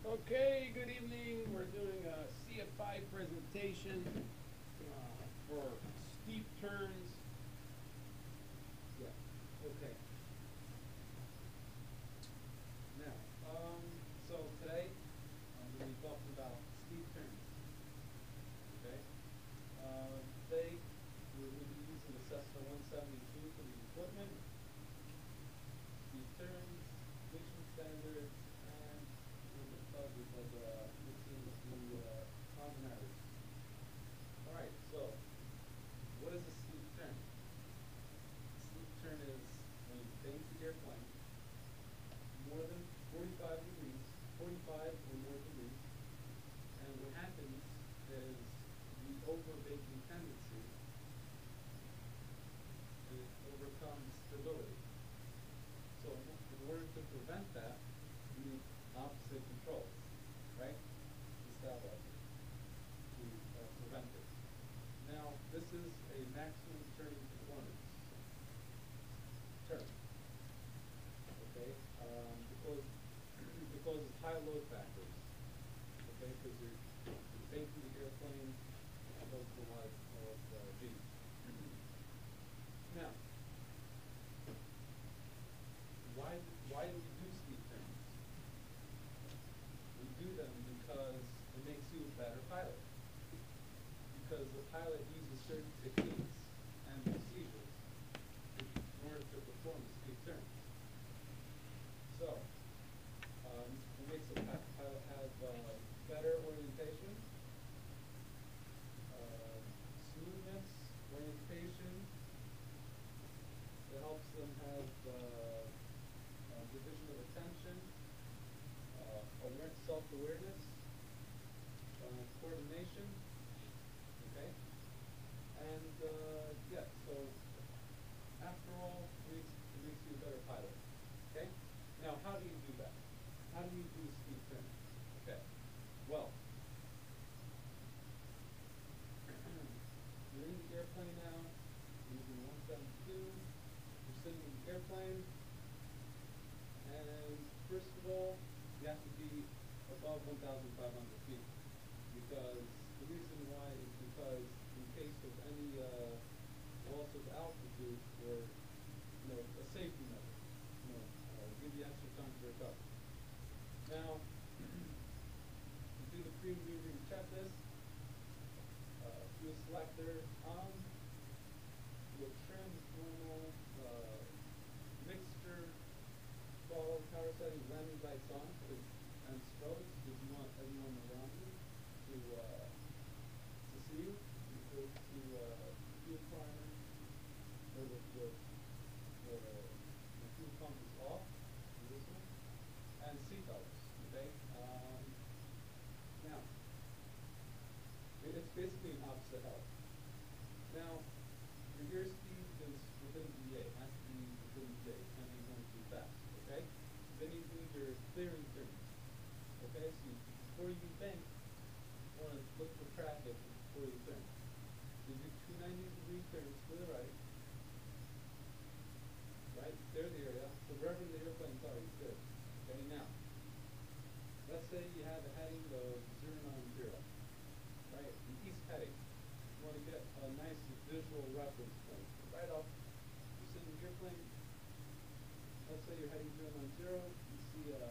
Okay, good evening. We're doing a CFI presentation for steep turns. Yeah, okay. Now, so today I'm going to be talking about steep turns. Okay. Today we're going to be using the Cessna 172 for the equipment, steep turns, completion standards, and a little bit fuzzy, but mixing with the common average. All right, so what is a steep turn? A steep turn is when you bend the airplane more than 45 degrees, 45 or more degrees, and what happens is the overbaking tendency overcomes stability. So in order to prevent that, you need opposite controls, right? To stabilize it, to prevent it. Now, this is a maximum turning performance term, okay? Because of high load factors, okay? Because you're banking the airplane above a lot of G. Now, why do we do steep turns? We do them because it makes you a better pilot. Because the pilot uses certain techniques and procedures in order to perform the steep turns. So, it makes the pilot have better orientation, smoothness, orientation. It helps them have division of attention, self-awareness, coordination, okay? And yeah, so after all, it makes you a better pilot, okay? Now, how do you do that? How do you do steep turns? Okay, well, you're in the airplane now, using 172, you're sitting in the airplane, and first of all, you have to be above 1,500 feet. Because the reason why is because in case of any loss of altitude or a safety measure, give you extra time to recover. Now, you do the pre-maneuvering checklist, fuel selector on, fuel trim, normal, mixture, follow power settings, landing lights on, and strobes, because you want everyone around you to see you. You go to fuel primer, or the fuel pump is off, this one, and seatbelts, okay? Now, it's basically an opposite help. Now, your airspeed is within VA, has to be within VA, can't be going too fast, okay? Then you do your clearing turns, okay? So before you bank, you want to look for traffic before you turn. You do 290-degree turns to the right, clear the area, so wherever the airplanes are, you're good, okay? Now, let's say you have a heading of 090, right? The east heading. You want to get a nice visual reference point. Right off, you sit in the airplane, let's say you're heading 090, you see a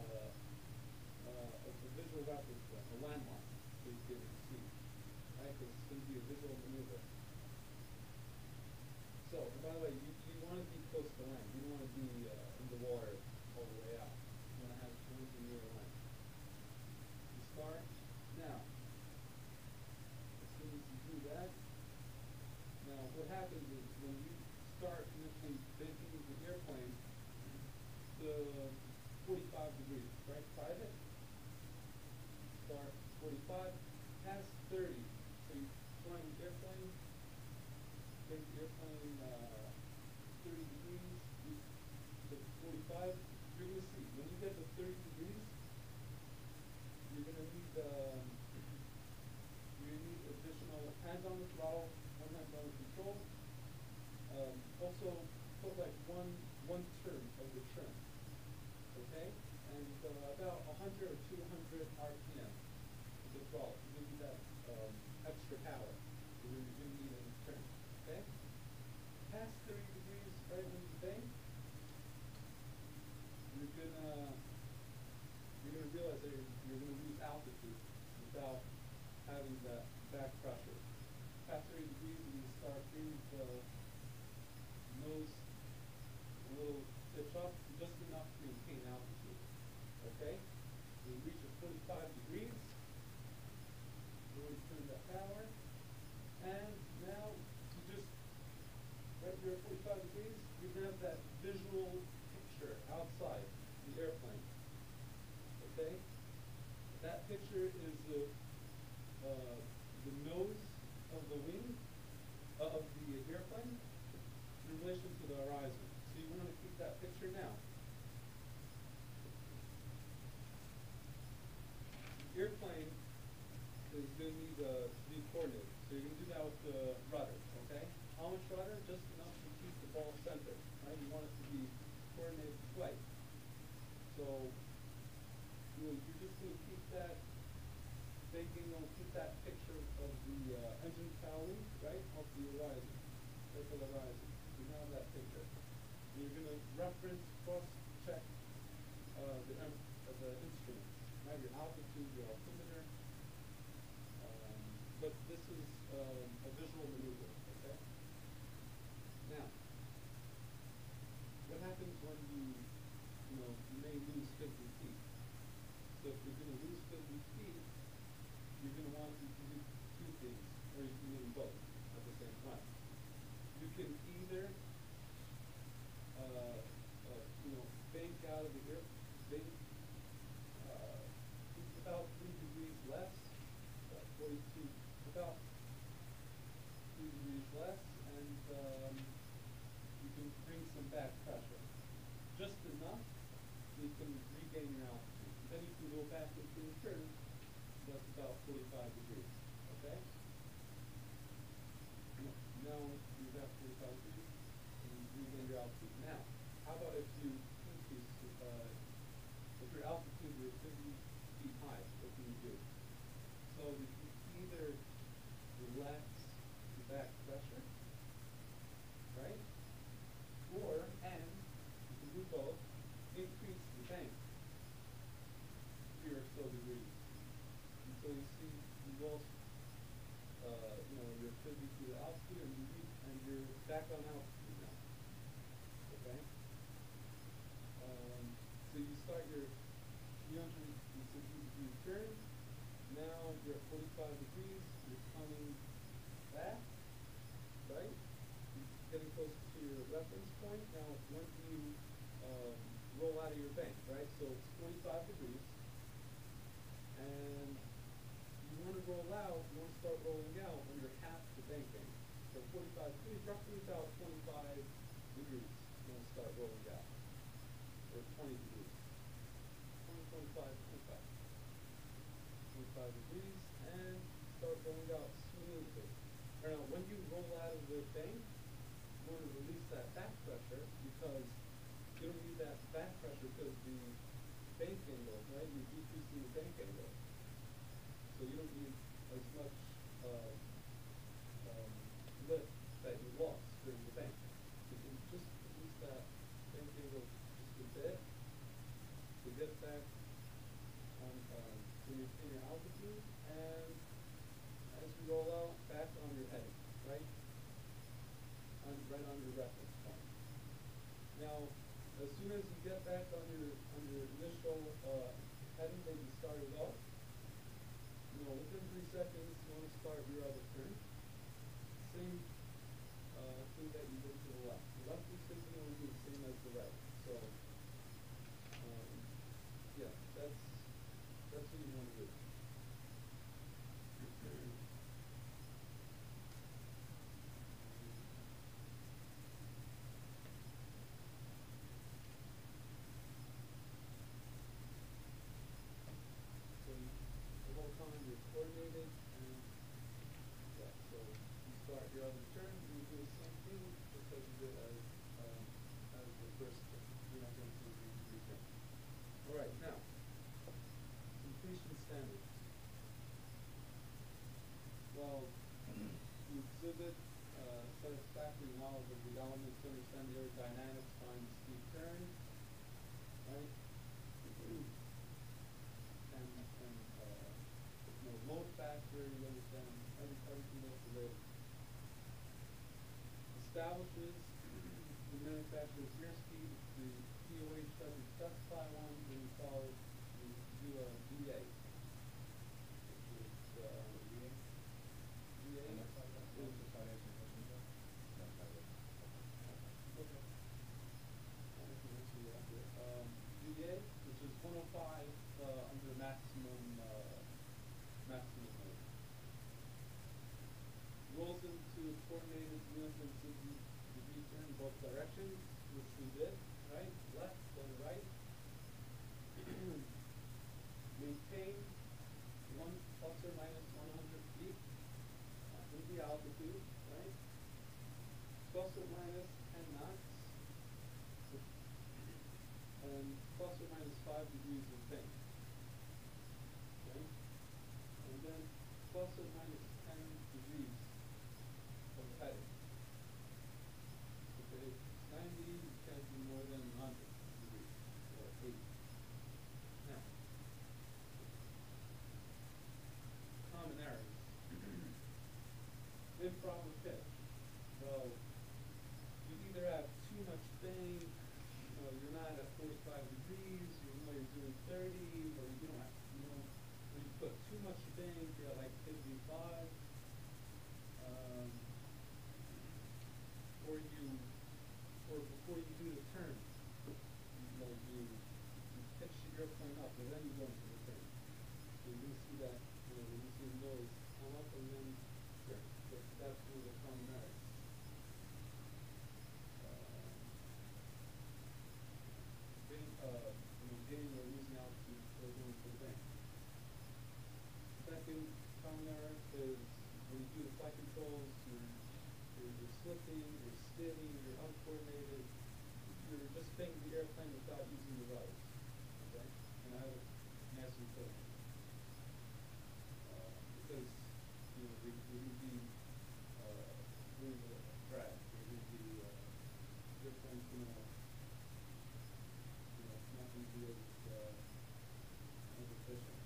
visual reference point, a landmark, so you can see, right? Because it's going to be a visual maneuver. So, and by the way, you want to be close to land. You don't want to be in the water all the way out. You want to have something near the land. You start now. As soon as you do that, now what happens is when you start initially banking the airplane to 45 degrees, right? Private. Start 45, past 30. So you're flying the airplane, make the airplane 30 degrees, to 45. You're going to see, when you get to 30 degrees, you're going to need additional hands on the throttle, one hand on the control. Also, put like one turn of the trim, okay? And about 100 or 200 RPM. hydraulic. You're going to need that extra power. You're going to need it in turn. Okay? Past 30 degrees, right when you bank, you're gonna realize that you're gonna lose altitude without having that back pressure. Past 30 degrees, you're gonna start feeling the nose a little pitch up, just enough to maintain altitude. Okay? When you reach at 45 degrees, you're going to turn that power, and now you just right here at 45 degrees, you're going to have that visual picture outside the airplane. Okay? That picture is the nose of the wing of the airplane in relation to the horizon. So you want to keep that picture now. The airplane is going to need to be coordinated. So you're going to do that with the rudder. Okay? How much rudder? Just enough to keep the ball centered. Right? You want it to be coordinated flight. So you're just going to keep that thinking, keep that picture of the engine cowling, right, off the horizon, right to the horizon. You have that picture. And you're going to reference, cross-check the instruments, right, your altitude, your altimeter. But this is a visual maneuver, okay? Now, what happens when you may lose 50 feet? So if you're going to lose 50 feet, you're going to want to do two things, or you can do them both at the same time. You can either, bank out of the air, bank about 3 degrees less, about 42, about 3 degrees less, and you can bring some back pressure. Just enough so you can regain your altitude. Then you can go back into a turn. That's about 45 degrees. Okay? Now you've got 45 degrees and you regain your altitude. Now, how about if you increase, if your altitude were 50 feet high, what can you do? So you can either relax the back pressure, right? And you can do both, increase the bank 3 or so degrees. And so you see, you lost, your 50 feet of altitude, and you're back on altitude now. Okay? So you start your 360 degree turn. Now you're at 45 degrees. You're coming back, right? You're getting close to your reference point. Now, when you roll out of your bank, right? So it's 25 degrees. And you want to roll out, you want to start rolling out when you're half the bank angle. So 45 degrees, roughly about 25 degrees, you want to start rolling out. Or 20 degrees. 20, 25, 25 degrees, and start rolling out smoothly. Now, when you roll out of the bank, you want to release that back pressure because you don't need that back pressure because the bank angle, right? You're decreasing the bank angle. So you don't need as much lift that you lost during the bank. You can just reduce that bank angle just a bit to get back on to maintain your altitude, and as you roll out, back on your heading, right? Right on your reference point. Now, as soon as you get back on your initial heading that you started off, within 3 seconds, you want to start your other turn. Same thing that you did to the left. The left is going to be the same as the right. So, yeah, that's what you want to do. So the whole time you're coordinated, and yeah, so you start your other turn, you do the same thing just as you did as the first turn. You're not going to do the turn. All right, now completion standards. Well, you exhibit satisfactory knowledge of the elements to understand the aerodynamics behind the speed turn, right? Load factor, you understand everything that's related. Establishes the manufacturer's airspeed, the POH doesn't specify one, then you follow, you do a VA, which is VA. Okay. VA, which is 105 under maximum load. Rolls into a coordinated 360 degree turn in both directions, which we did, right? Left and right. Maintain 1 plus or minus 100 feet in the altitude, right? Plus or minus 10 knots, and plus or minus 5 degrees of bend. Okay? And then plus or minus 10 degrees of heading. Okay, it's 90, you can't do more than 100 degrees, or 80. Now, common errors. Improper pitch. Well, you either have too much bang, you're not at 45 degrees, you're doing 30, or you don't have, or you put too much bang, you're at like 55. Or before you do the turn, you pitch the airplane up, and then you go into the turn. So you're going to see that, when you see the noise come up and then turn. That's one of the common errors. Gaining or losing altitude or going for the bank. Second common error is when you do the flight controls, you're slipping, you're spinning, you're uncoordinated, you're just banging the airplane without using the rudders. Okay? And I have a nasty feeling. Because you're going to be doing the drag. You're going to be the airplane's going to not going to be as efficient.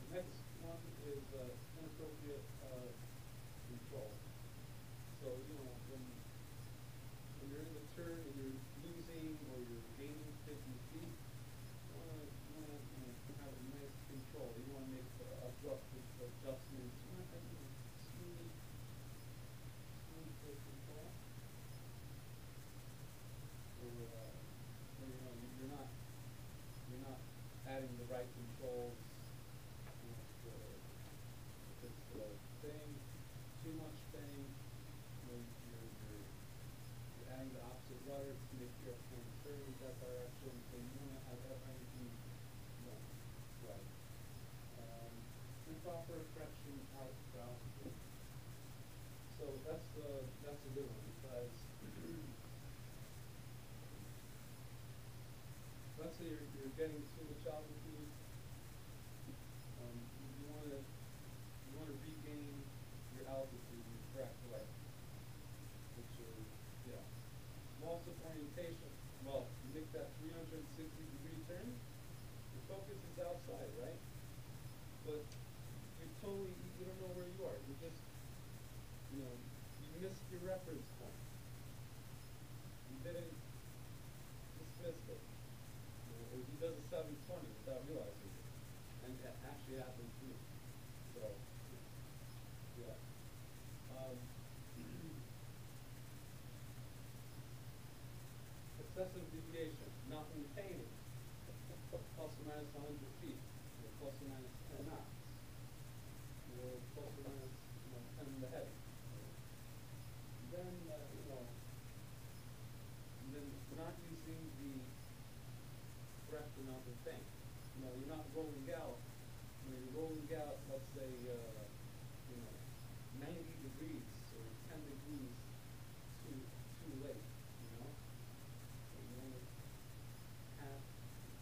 The next one is inappropriate control. So, when you're in the turn and you're losing or you're gaining 50 feet, you want to have a nice control. You want to make abrupt adjustments. You want to have smooth control. You're not adding the right controls. If it's bang, too much bang, you're adding the opposite rudder to make your airplane turn in that direction. So you want to have everything right. Improper correction out for altitude. So that's a good one because let's say you're getting too much altitude. You want to regain your altitude in the correct way, which is loss of orientation. Well, you make that 360 degree turn. Your focus is outside, right? But you don't know where you are. You just you missed your reference point. You didn't dismiss it. Or he does a 720 without realizing it. And that actually happened to me. So, yeah. Excessive deviation, not maintaining, plus or minus 100 feet, or plus or minus 10 knots, or plus or minus 10 in the heading. Then, and then not using the correct amount of bank. You're not rolling out. You're rolling out, let's say, 90 degrees or 10 degrees too late. So you only half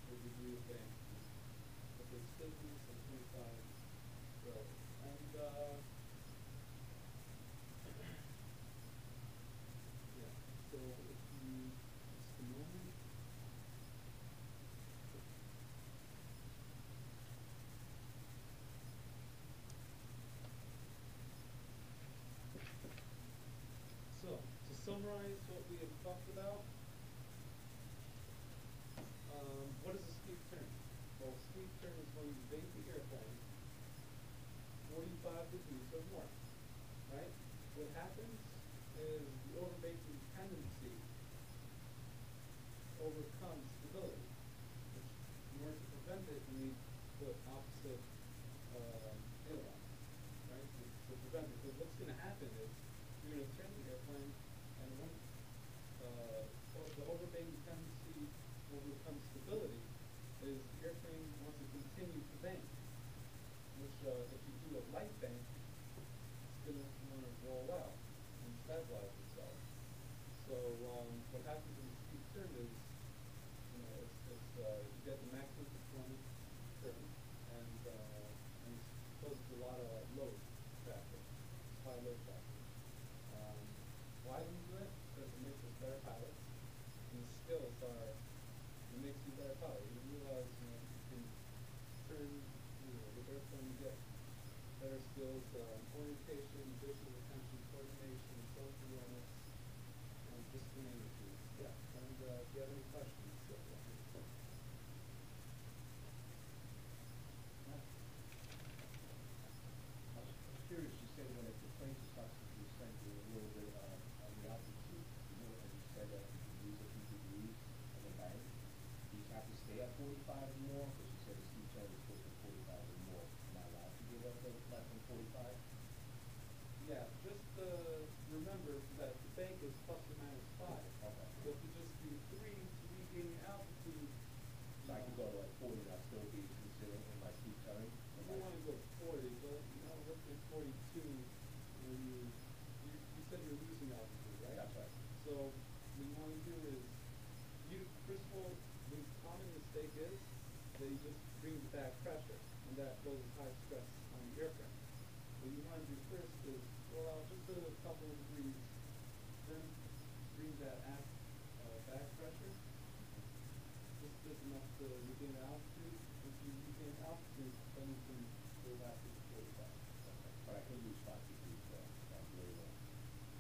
the degree of bank. If it's 50, so 25 relative. And more, right? What happens is the overbanking tendency overcomes stability, which in order to prevent it, you need to put opposite ailerons, right? To prevent it. Because what's going to happen is you're going to turn the airplane, and when the overbanking tendency overcomes stability, is the airplane wants to continue to bank, which if you do a light bank, it's going to want to roll out and stabilize itself. So what happens in the steep turn is, you get the maximum performance turn, and it's close to a lot of load traffic, high load traffic. Why do we do it? Because it makes us better pilots, and the skills are, it makes you a better pilot. You realize, you can turn, with airplane, you get better skills, orientation, visual attention, coordination, self-awareness, and just to name a few. Yeah, and if you have any questions, I was curious, you said when the plane starts to descend a little bit on the altitude, and you said that you can lose a few degrees on the bank. Do you have to stay at 45 or more? Because you said the steep turn is supposed to be 45 or more. Am I allowed to give up less than 45? yeah, just remember that the bank is plus or minus 5. Okay. So if you just do 3 to regain your altitude, So I could go to like 40 and I'll still be considered in my steep turn? you want to go 40, but look at 42 when you said you're losing altitude, right? That's right. So what you want to do is, first of all, the common mistake is that you just bring back pressure, and that causes high stress on the airframe. What you want to do first is roll out just a couple of degrees, then bring that back pressure, just enough to regain altitude. If you regain altitude, then you can go back to the 45. Okay. But I can lose 5 degrees later.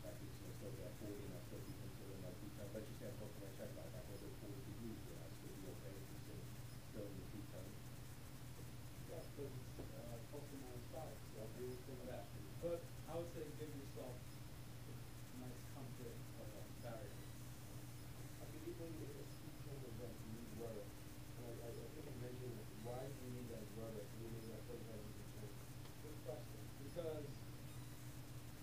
I can still be at 40 and I'll still be considered my steep turn. But you said, for my check light, I go to 40 degrees, then I'll still be okay considered still in the steep turn. Yeah, because it's plus or minus 5, so you would think that. But I would say give yourself a nice comfort barrier. I believe when you hit a steep turn event, you need rudder. And I think you mentioned why do you need that rudder? Do you need that 45-degree turn? Good question. Because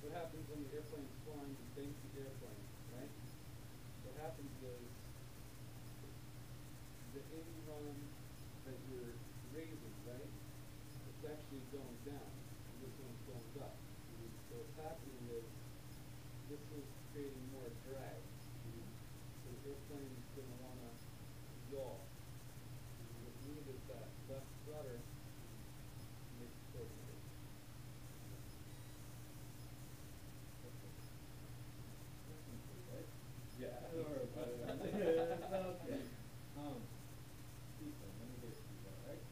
what happens when the airplane is flying, you bank the airplane, right? What happens is the aileron that you're raising, right? It's actually going down, and this one's going up. So what's happening is this is creating more drag. So the airplane is going to want to yaw. And what you need is that left rudder to make it coordinate. Right? Yeah. Okay. Steep turn, let me get a steep turn, right?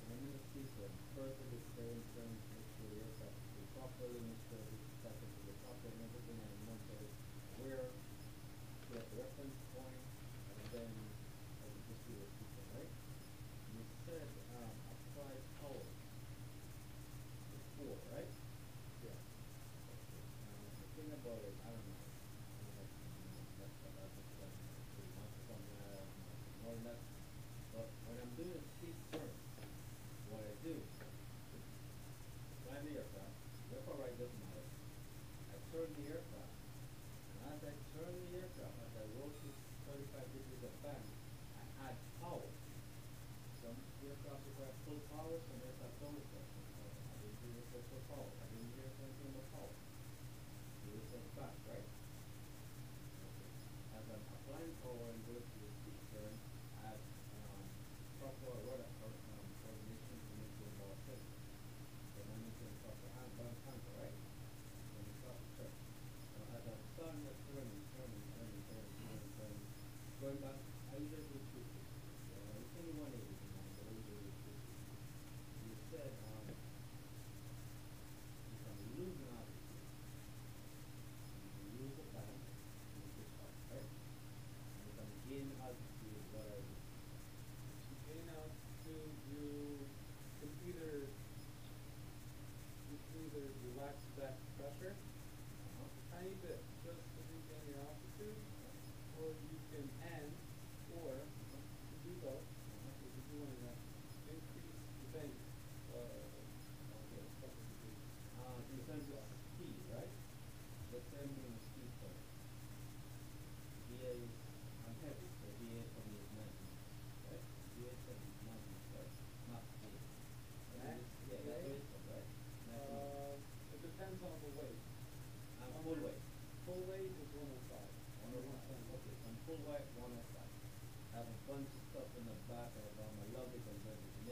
When I'm in the steep turn, first I just stay in turn, make sure the aircraft is properly, make sure the seconds to the proper and everything, and once where the reference point, and then I can just do a steep turn, right? You said apply power before, right? Yeah. Okay. The thing about it, I don't know. That's about this 3 months or something like that, more than that. But when I'm doing a steep turn, what I do, fly the aircraft, left or right doesn't matter. I turn the aircraft, and as I turn the aircraft, as I rotate 35 degrees of bank, I add power. Some aircraft require full power, some aircraft don't require full power. I didn't do this for full power. I didn't hear anything about power. Do this for fast, right? Okay. As I'm applying power and go to the steep turn, I add proper rudder coordination to make the ball safe. Then I need to proper balance angle, right? Then you start to turn. Now as I'm starting to turning, going back, I usually do 260. It's only 180 behind, but I usually do 260. You said if I'm losing altitude, you lose the bank, you just stop, right? And if I'm gaining altitude, what I do? You gain altitude,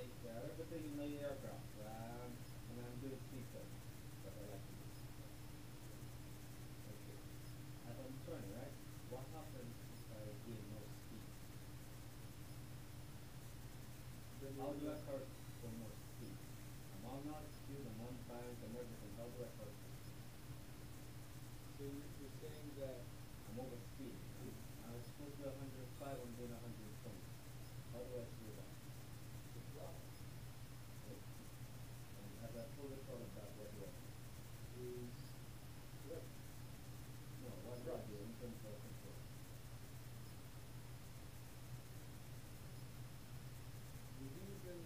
make everything in the aircraft. And I'm doing speed test. But I like to do speed test. Okay. As I'm turning, right? What happens if I gain more speed? Then How you do I correct for more speed? I'm on altitude, I'm on bank, and everything. How do I correct for speed? So you're saying that I'm over speed. I was supposed to do 105, I'm doing 120. How do I slow down? the throttle Okay? And as I pull the throttle back, what do I do? is lift. No, what do I do in terms of control? The reason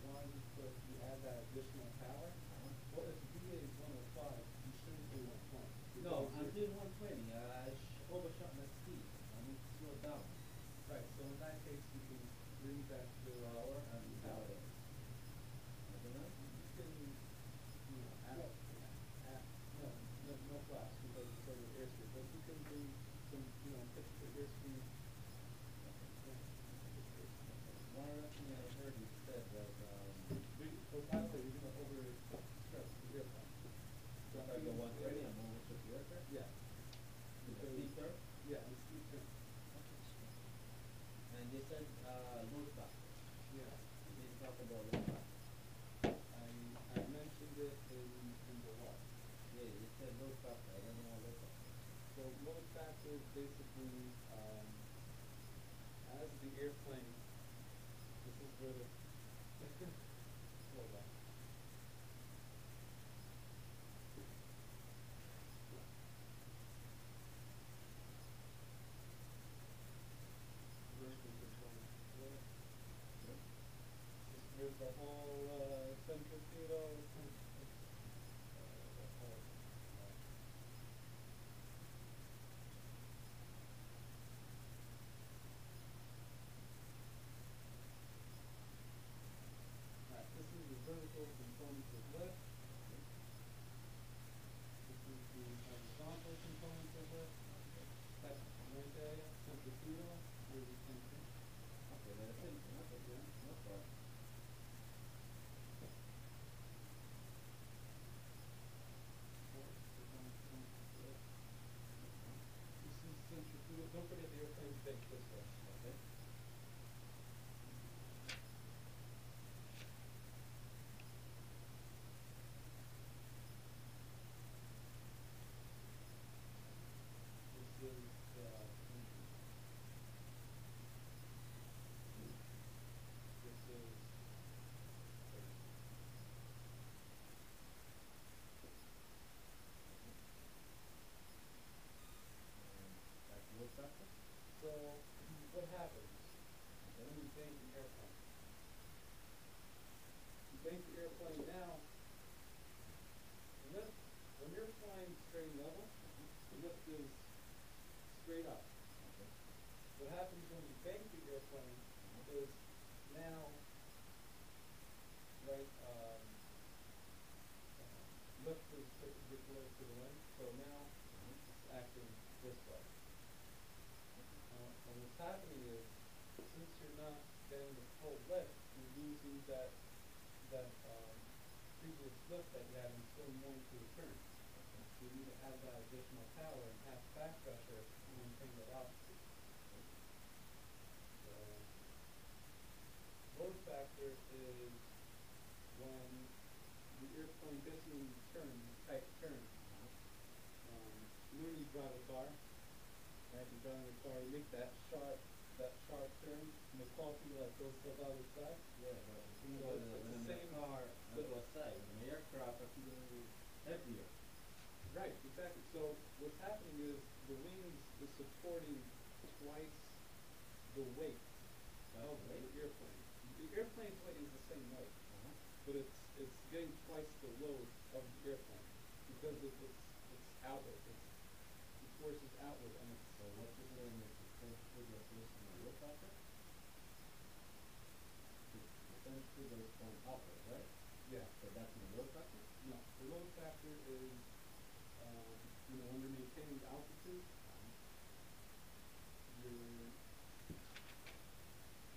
why you add that additional power, well, if VA is 105, you shouldn't do 120. No, because I'm you're- doing 120. I overshot my speed. I need to slow down. Right, so in that case, you can bring back the Power and power. power. Nothing else? You can, no flaps because it's over airspeed, but you can bring some, pitch the airspeed. One other thing I heard you said was, So by the way, you're gonna overstress the airplane. So if I go 120, I'm overshot the aircraft. Yeah. In a Because- steep turn. Yeah, and steep turn. And they said load factor. Yeah. You didn't talk about load factor. I mentioned it in the what? Yeah, you said load factor. I don't know what load factor is. So load factor is basically, as the airplane, this is where the, hold on. Version control. Here's the whole, centrifugal. The whole, Alright, this is the vertical component of lift. This is the horizontal component of lift. That's right there, centrifugal, here's the center. Okay, that's it. Okay, Yeah. no problem. This is centrifugal, don't forget the airplane's big this way. Okay. This is, this is. That's load factor. So, what happens when you bank the airplane? You bank the airplane now, lift, when you're flying straight level, the lift is straight up. Okay. What happens when you bank the airplane is now, right, lift is deployed to the wing, so now it's acting this way. And what's happening is, since you're not getting the full lift, you're losing that previous lift that you had and it's going more into the turn. So you need to add that additional power and have back pressure to maintain that altitude. So, load factor is when the airplane basically turns, tight turns. You know when you drive a car, right? You're driving a car, you make that sharp turn, and the car feel like goes to the other side. Yeah, but the thing So about it's it, the when the same- car, so- go aside, when the aircraft are feeling heavier. Right, exactly. So what's happening is the wings is supporting twice the weight of the airplane. The airplane's weight is the same weight, but it's getting twice the load of the airplane because it's outward. The force is outward, and it's So what you're saying is the centrifugal is based on the load factor? The centrifugal is going upward, right? yeah. So that's the load factor? No, the load factor is when you're maintaining altitude, you're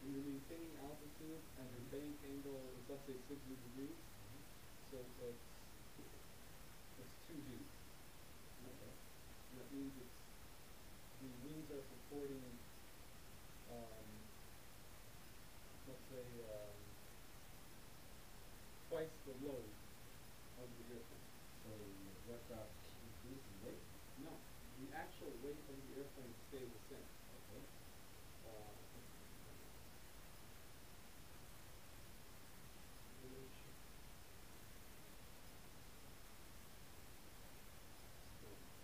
when you're maintaining altitude and your bank angle is say 60 degrees. Mhm. So it's too deep. Okay. And that means the wings are supporting, um, let's say, twice the load of the airplane. So your aircraft increases weight? No, the actual weight of the airplane stays the same. Okay. Uh,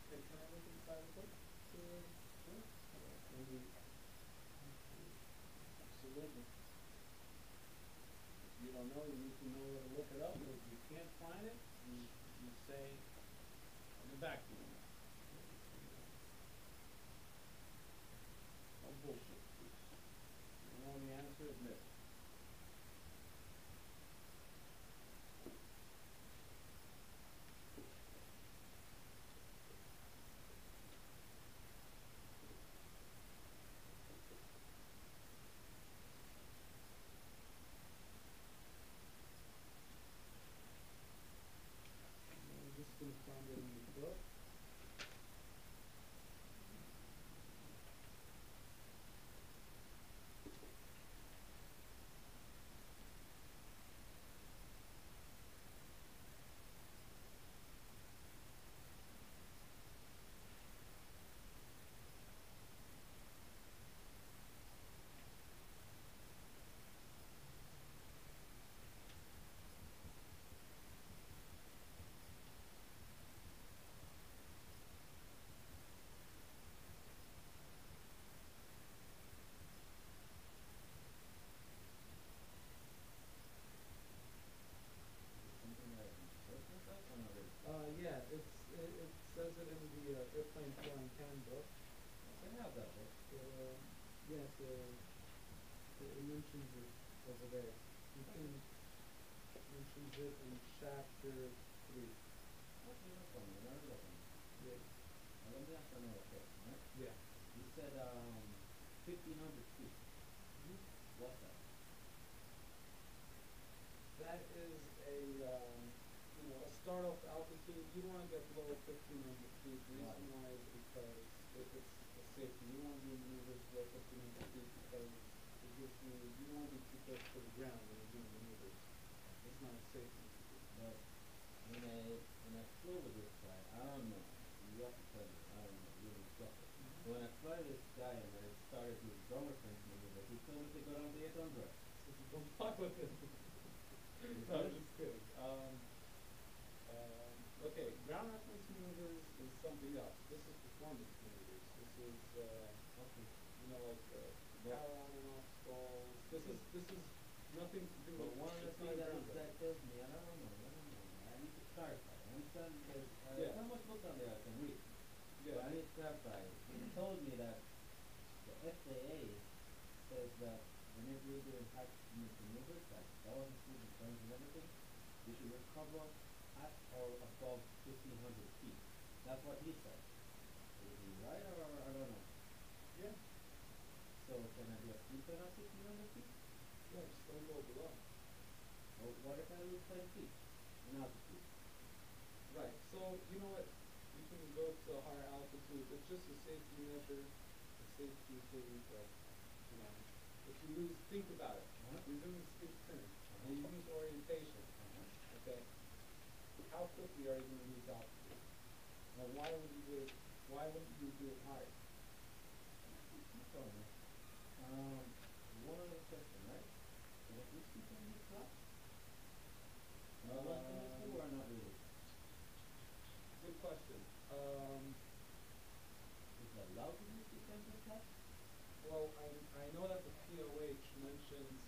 can I look inside the book? Sure. Maybe. Absolutely. If you don't know, you need to know where to look it up. If you can't find it, you say, I'll get back to you. No bullshit, please. You know the answer, admit it. I'm just going to find it in the book. Something like instructions or not really? Yeah, it says it in the airplane flying handbook. I have that book. Yes, it mentions it over there. You can mentions it in chapter 3. Okay, no problem. I'll look on it. Yeah. Now let me ask another question, right? Yeah. You said 1,500 feet. Mhm. What's that? That is a start-off altitude. You want to get below 1,500 feet. The Why? reason why is because it's a safety. You want to do maneuvers below 1,500 feet because it gives you don't want to be too close to the ground when you're doing maneuvers. It's not a safety. But when I flew with this guy, I don't know. You have to tell me. I don't know. You're an instructor. Mhm. When I flew with this guy and I started his drummer French maneuver, he told me to go down to 800. So don't fuck with it. No, I'm just kidding. Okay, ground reference maneuvers is something else. This is performance maneuvers. This is Okay. like But- power on and off stalls. This is nothing to do But with. one of the it's not things ground that reference. tells me, I don't know. I need to clarify. I understand because Yeah. there's not much book on there I can read. Yeah. But I need to clarify. He told me that the FAA says that whenever you're doing high performance maneuvers, like thousand feet and turns and everything, you should recover at or above 1,500 feet. That's what he said. Is he right or I don't know? Yeah. So can I do a speed cut at 1,500 feet? Yeah, just don't go below. Or what if I lose 10 feet in altitude? Right. So you know what? You can go to a higher altitude. It's just a safety measure, a safety thing. But if you lose, think about it. Uh-huh. You're doing a steep turn, and you Uh-huh. lose orientation. Uh-huh. Okay. How quickly are you going to lose altitude? Now, why would you do it? Why wouldn't you do it higher? No problem. One other question, right? Can I do speed on this class? Am I allowed to this too or not really? Good question. Is it allowed to do speed on this class? Well, I know that the POH mentions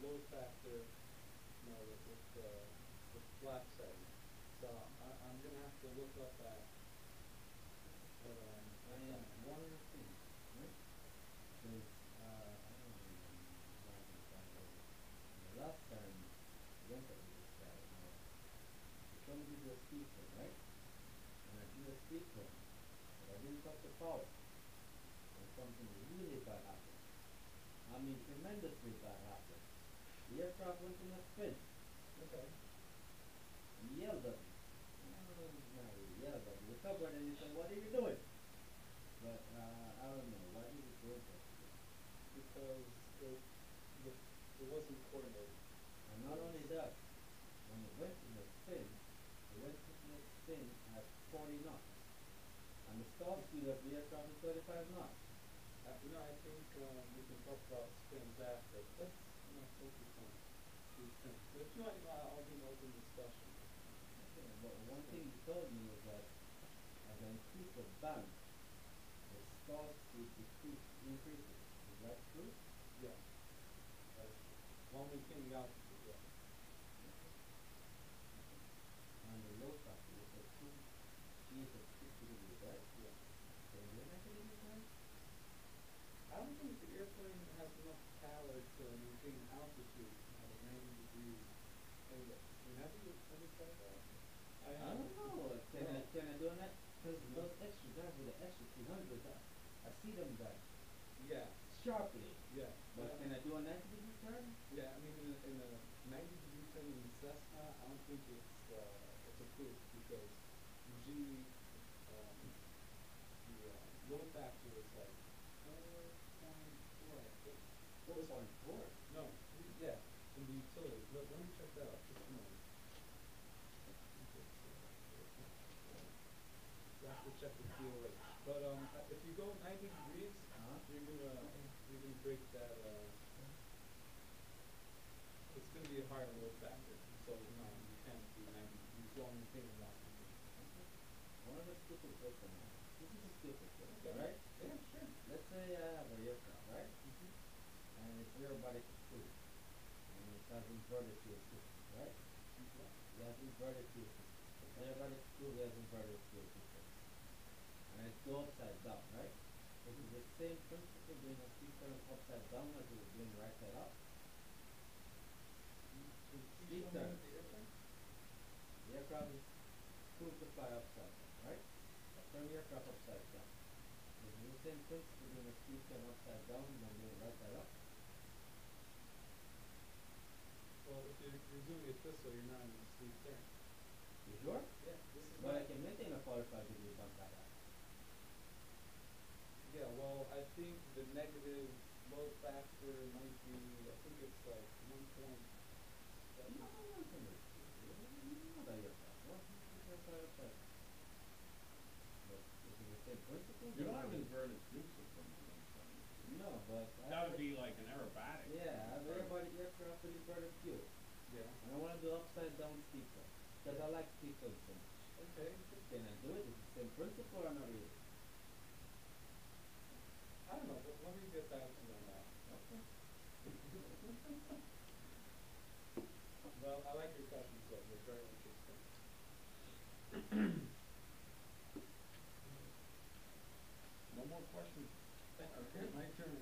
load factor, with flap setting. So I'm gonna have to look up that. And one other thing, right? Because I don't know how I can find it. The last time I went up with this guy, he told me to do a speed turn, right? And I did a speed turn, but I didn't touch the power. And something really bad happened. I mean tremendously bad happened. because it wasn't coordinated. And not only that, when it went in a spin, it went in a spin at 40 knots. And the stall speed of the aircraft is 35 knots. I think we can talk about spins after. But let's focus on these things. But if you want, I'll be an open discussion. Okay, but one thing you told me is that as I increase the bank, the stall speed increases. Is that true? Yeah, that's true. While maintaining altitude, yeah. And the load factor is at 2 G's at 60 degrees, right? Yeah. Can you do that at any time? I don't think the airplane has enough power to maintain altitude at a 90 degrees angle. I mean, have you tried that? I don't know. Can I do that? Because those extra guys with the extra 300, I see them that Yeah, sharply. yeah. But can I do a 90 degree turn? Yeah, I mean, in a 90-degree turn in Cessna, I don't think it's approved because usually the load factor is like 4.4, I think. 4.4. No, yeah, in the utilities. Let me check that out. Just a moment. You have to check the DOH. But if you go 90 degrees, you're gonna break that. It's going to be a higher load factor, so you can't do 90 degrees while maintaining altitude. One of the stupid question now. This is a stupid question, Okay. right? Yeah, sure. Let's say I have an aircraft, right? Mm-hmm. And it's aerobatic approved. And it has inverted fuel system, right? Okay. It has inverted fuel system. Aerobatic approved has inverted fuel system. And it's go upside down, right? This is the same principle doing a steep turn upside down as it was doing right side up. Steep turn. The aircraft is approved to fly upside down, right? I turn the aircraft upside down. Is it the same principle doing a steep turn upside down than doing right side up? Well, if you're doing it this way, you're not in a steep turn. You sure? Yeah, this is But I not. can maintain a 45-degree bump like that. Yeah, well, I think the negative load factor might be, I think it's like 1.7. No, no, not that aircraft. Well, aircraft upside down. But is it the same principle? You don't have inverted fuel system on those things. No, but That would be like an aerobatic. yeah, I have aerobatic aircraft with inverted fuel. Yeah. And I want to do upside down steep turn. Because I like steep turns so much. Okay. Can I do it? Is it the same principle or not really? I don't know, but let me get back to you on that. Okay. Well, I like your questions, though. They're very interesting. No more questions. Okay, my turn.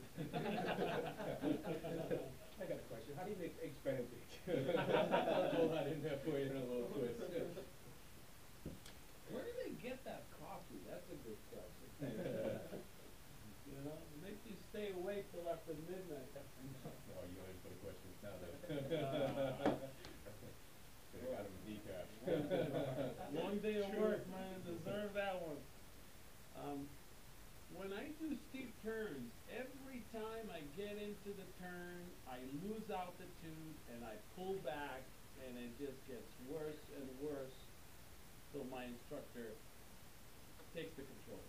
I got a question. How do you make eggs Benedict? I'll throw that in there for you in a little twist. Where do they get that coffee? That's a good question. You know, it makes you stay awake till after midnight. Oh, you don't even put the questions now then. Should've got him a decaf. Long day of work, man, deserve that one. When I do steep turns, every time I get into the turn, I lose altitude and I pull back and it just gets worse and worse till my instructor takes the controls.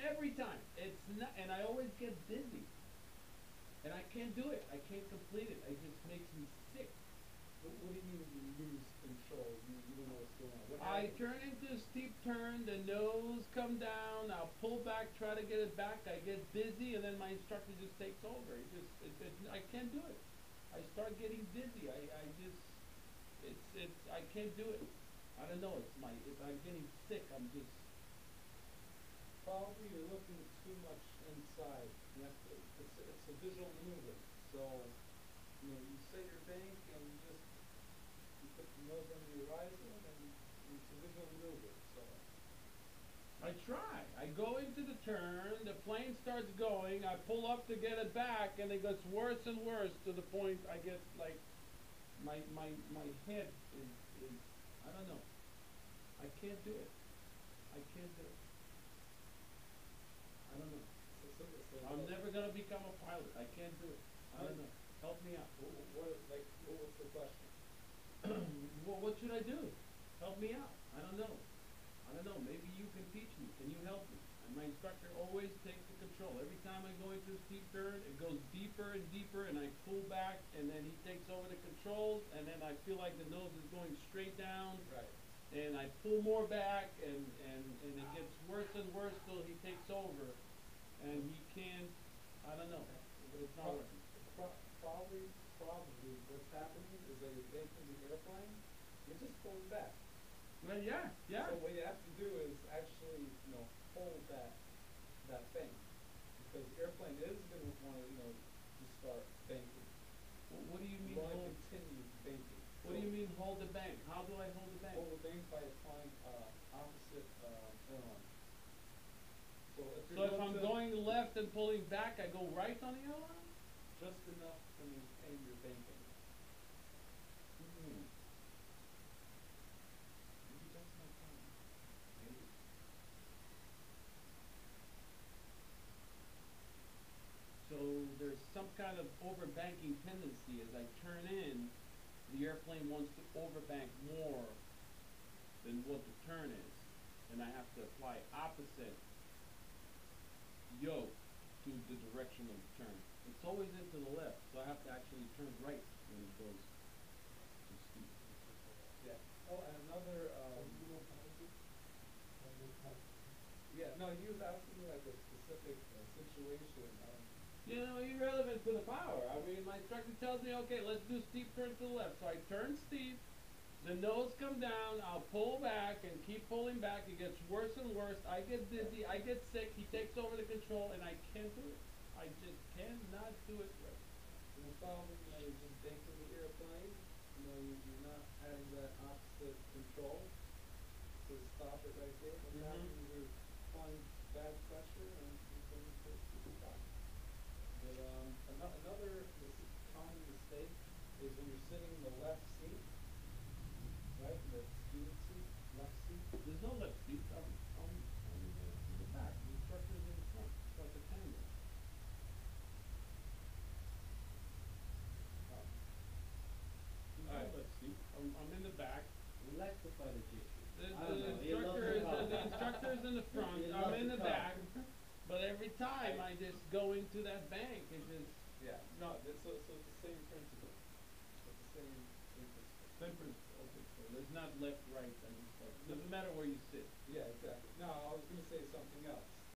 Every time. It's not, and I always get dizzy. And I can't do it. I can't complete it. It just makes me sick. What do you mean you lose control? You don't know what's going on? What I happens? turn into a steep turn, the nose come down, I'll pull back, try to get it back, I get dizzy, and then my instructor just takes over. I can't do it. I start getting dizzy. I can't do it. I don't know, if I'm getting sick, I'm just. Probably you're looking too much inside. You have to, it's a visual maneuver. So, you set your bank and you put the nose under the horizon and it's a visual maneuver. So, I try. I go into the turn, the plane starts going, I pull up to get it back, and it gets worse and worse to the point I get like, my head is, I don't know. I can't do it. I can't do it. I don't know. I'm never gonna become a pilot. I can't do it. I don't know. Help me out. What's the question? Well, what should I do? Help me out. I don't know. I don't know. Maybe you can teach me. Can you help me? And my instructor always takes the control. Every time I go into a steep turn, it goes deeper and deeper, and I pull back, and then he takes over the controls, and then I feel like the nose is going straight down. Right. And I pull more back, and it gets worse and worse till he takes over, and he can't. I don't know. It's not working. Probably what's happening is that you're banking the airplane, you're just pulling back. Well, yeah. So what you have to do is actually, hold that bank. Because the airplane is gonna wanna, to start banking. What do you mean You wanna hold? continue banking. What do you mean hold the bank? How do I hold the bank? Hold the bank by applying, opposite, airline. So So if I'm going left and pulling back, I go right on the airline? just enough to maintain your banking. Hmm. Maybe that's my problem. Maybe. So there's some kind of overbanking tendency. As I turn in, the airplane wants to overbank more than what the turn is. And I have to apply opposite yoke to the direction of the turn. It's always into the left, so I have to actually turn right when it goes too steep. Yeah. Oh, and another, yeah, no, he was asking me like a specific situation. You know, irrelevant to the power. I mean, my instructor tells me, okay, let's do steep turn to the left. So I turn steep, the nose come down, I'll pull back and keep pulling back. It gets worse and worse. I get dizzy, I get sick, he takes over the control, and I can't do it. I just cannot do it right. And the problem, you're just banking the airplane, you're not adding that opposite control to stop it right there. What's happening is you're applying bad pressure and you're going to stop. But another common mistake is when you're sitting in the left seat, right, the student seat, left seat. There's no left seat. I'm in the back. The instructor's in the front. It's like a tango. There's Alright. no left seat. I'm in the back. Relax the pilot issue. The I don't know, he loves the the car. instructor is in the front. He I'm loves in the the car. back. But every time I just go into that bank, it just Yeah, no, so it's the same principle. It's the same principle. same principle. Okay, so there's not left, right. I just doesn't matter where you sit. Yeah, exactly. No, I was gonna say something else.